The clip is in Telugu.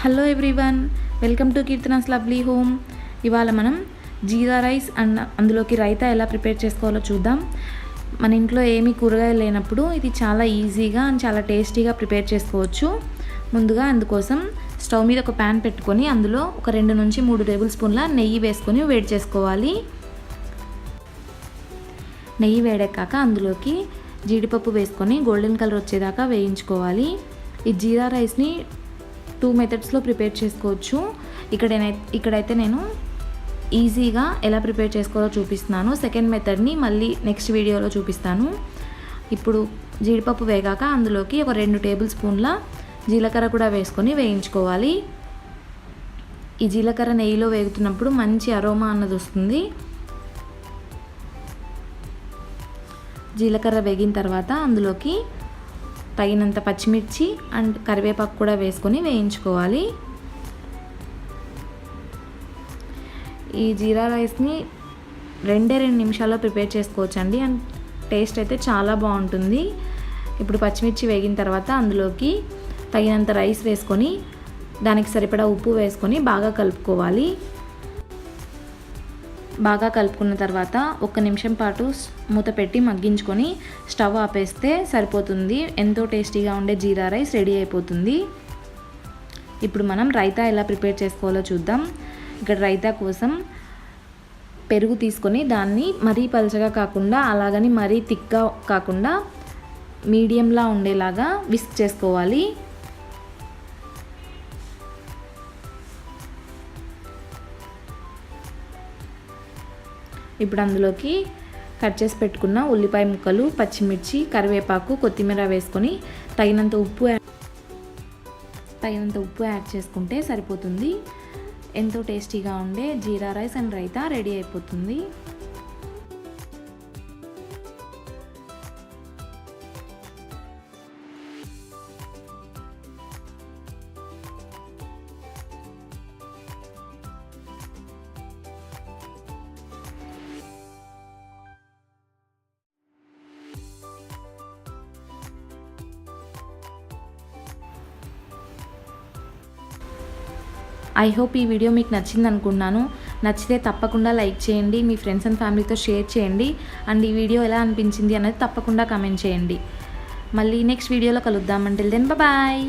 Hello everyone, welcome to Keerthana's lovely home. ఇవాళ మనం జీరా రైస్ అండ్ అందులోకి రైతా ఎలా ప్రిపేర్ చేసుకోవాలో చూద్దాం. మన ఇంట్లో ఏమీ కూరగాయలు లేనప్పుడు ఇది చాలా ఈజీగా అండ్ చాలా టేస్టీగా ప్రిపేర్ చేసుకోవచ్చు. ముందుగా అందుకోసం స్టవ్ మీద ఒక ప్యాన్ పెట్టుకొని అందులో ఒక 2 నుంచి 3 టేబుల్ స్పూన్ల నెయ్యి వేసుకొని వేడి చేసుకోవాలి. నెయ్యి వేడెక్కాక అందులోకి జీడిపప్పు వేసుకొని గోల్డెన్ కలర్ వచ్చేదాకా వేయించుకోవాలి. ఈ జీరా రైస్ని 2 మెథడ్స్లో ప్రిపేర్ చేసుకోవచ్చు. ఇక్కడైతే నేను ఈజీగా ఎలా ప్రిపేర్ చేసుకోవాలో చూపిస్తున్నాను. సెకండ్ మెథడ్ని మళ్ళీ నెక్స్ట్ వీడియోలో చూపిస్తాను. ఇప్పుడు జీడిపప్పు వేగాక అందులోకి ఒక 2 టేబుల్ స్పూన్ల జీలకర్ర కూడా వేసుకొని వేయించుకోవాలి. ఈ జీలకర్ర నెయ్యిలో వేగుతున్నప్పుడు మంచి అరోమా అన్నది వస్తుంది. జీలకర్ర వేగిన తర్వాత అందులోకి తగినంత పచ్చిమిర్చి అండ్ కరివేపాకు కూడా వేసుకొని వేయించుకోవాలి. ఈ జీరా రైస్ని 2 నిమిషాల్లో ప్రిపేర్ చేసుకోవచ్చండి. అండ్ టేస్ట్ అయితే చాలా బాగుంటుంది. ఇప్పుడు పచ్చిమిర్చి వేగిన తర్వాత అందులోకి తగినంత రైస్ వేసుకొని దానికి సరిపడా ఉప్పు వేసుకొని బాగా కలుపుకోవాలి. బాగా కలుపుకున్న తర్వాత 1 నిమిషం పాటు మూత పెట్టి మగ్గించుకొని స్టవ్ ఆపేస్తే సరిపోతుంది. ఎంతో టేస్టీగా ఉండే జీరా రైస్ రెడీ అయిపోతుంది. ఇప్పుడు మనం రైతా ఎలా ప్రిపేర్ చేసుకోవాలో చూద్దాం. ఇక్కడ రైతా కోసం పెరుగు తీసుకొని దాన్ని మరీ పలచగా కాకుండా అలాగని మరీ థిక్గా కాకుండా మీడియంలా ఉండేలాగా విస్క్ చేసుకోవాలి. ఇప్పుడు అందులోకి కట్ చేసి పెట్టుకున్న ఉల్లిపాయ ముక్కలు, పచ్చిమిర్చి, కరివేపాకు, కొత్తిమీర వేసుకొని తగినంత ఉప్పు యాడ్ చేసుకుంటే సరిపోతుంది. ఎంతో టేస్టీగా ఉండే జీరా రైస్ అండ్ రైతా రెడీ అయిపోతుంది. ఐ హోప్ ఈ వీడియో మీకు నచ్చింది అనుకున్నాను. నచ్చితే తప్పకుండా లైక్ చేయండి, మీ ఫ్రెండ్స్ అండ్ ఫ్యామిలీతో షేర్ చేయండి. అండ్ ఈ వీడియో ఎలా అనిపించింది అనేది తప్పకుండా కామెంట్ చేయండి. మళ్ళీ నెక్స్ట్ వీడియోలో కలుద్దాం. Until then bye.